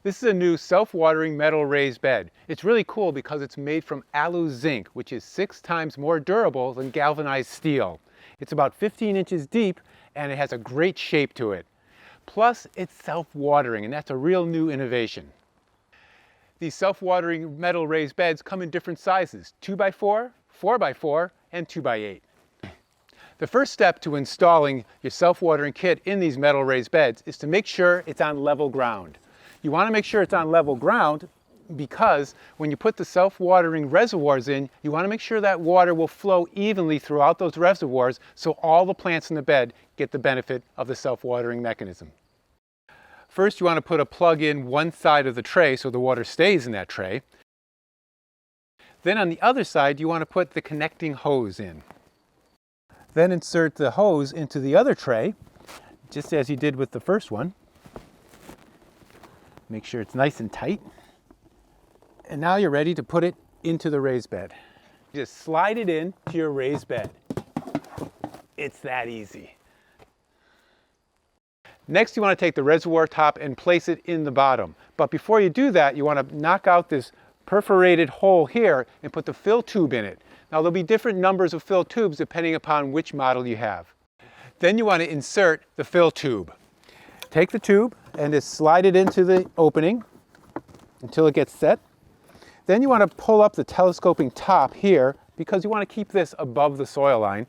This is a new self-watering metal raised bed. It's really cool because it's made from alu zinc, which is 6 times more durable than galvanized steel. It's about 15 inches deep and it has a great shape to it. Plus, it's self-watering, and that's a real new innovation. These self-watering metal raised beds come in different sizes: 2x4, 4x4, and 2x8. The first step to installing your self-watering kit in these metal raised beds is to make sure it's on level ground. You want to make sure it's on level ground because when you put the self-watering reservoirs in, you want to make sure that water will flow evenly throughout those reservoirs so all the plants in the bed get the benefit of the self-watering mechanism. First, you want to put a plug in one side of the tray so the water stays in that tray. Then on the other side, you want to put the connecting hose in. Then insert the hose into the other tray, just as you did with the first one. Make sure it's nice and tight. And now you're ready to put it into the raised bed. Just slide it in to your raised bed. It's that easy. Next, you want to take the reservoir top and place it in the bottom. But before you do that, you want to knock out this perforated hole here and put the fill tube in it. Now there'll be different numbers of fill tubes depending upon which model you have. Then you want to insert the fill tube. Take the tube and just slide it into the opening until it gets set. Then you want to pull up the telescoping top here because you want to keep this above the soil line.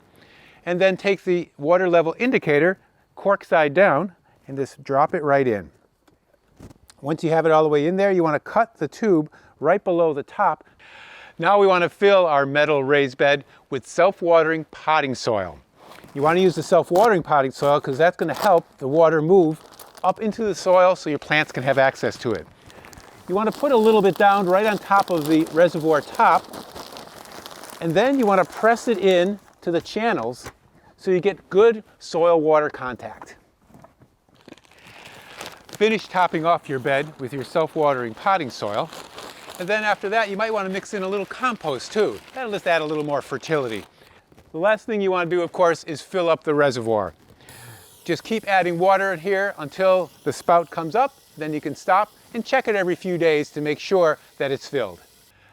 And then take the water level indicator, cork side down, and just drop it right in. Once you have it all the way in there, you want to cut the tube right below the top. Now we want to fill our metal raised bed with self-watering potting soil. You want to use the self-watering potting soil because that's going to help the water move up into the soil so your plants can have access to it. You want to put a little bit down right on top of the reservoir top, and then you want to press it in to the channels so you get good soil-water contact. Finish topping off your bed with your self-watering potting soil, and then after that you might want to mix in a little compost too. That'll just add a little more fertility. The last thing you want to do, of course, is fill up the reservoir. Just keep adding water in here until the spout comes up, then you can stop and check it every few days to make sure that it's filled.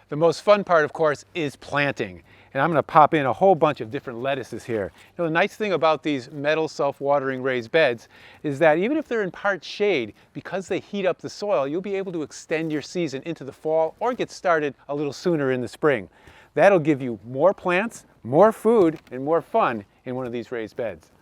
The most fun part, of course, is planting. And I'm going to pop in a whole bunch of different lettuces here. You know, the nice thing about these metal self-watering raised beds is that even if they're in part shade, because they heat up the soil, you'll be able to extend your season into the fall or get started a little sooner in the spring. That'll give you more plants, more food, and more fun in one of these raised beds.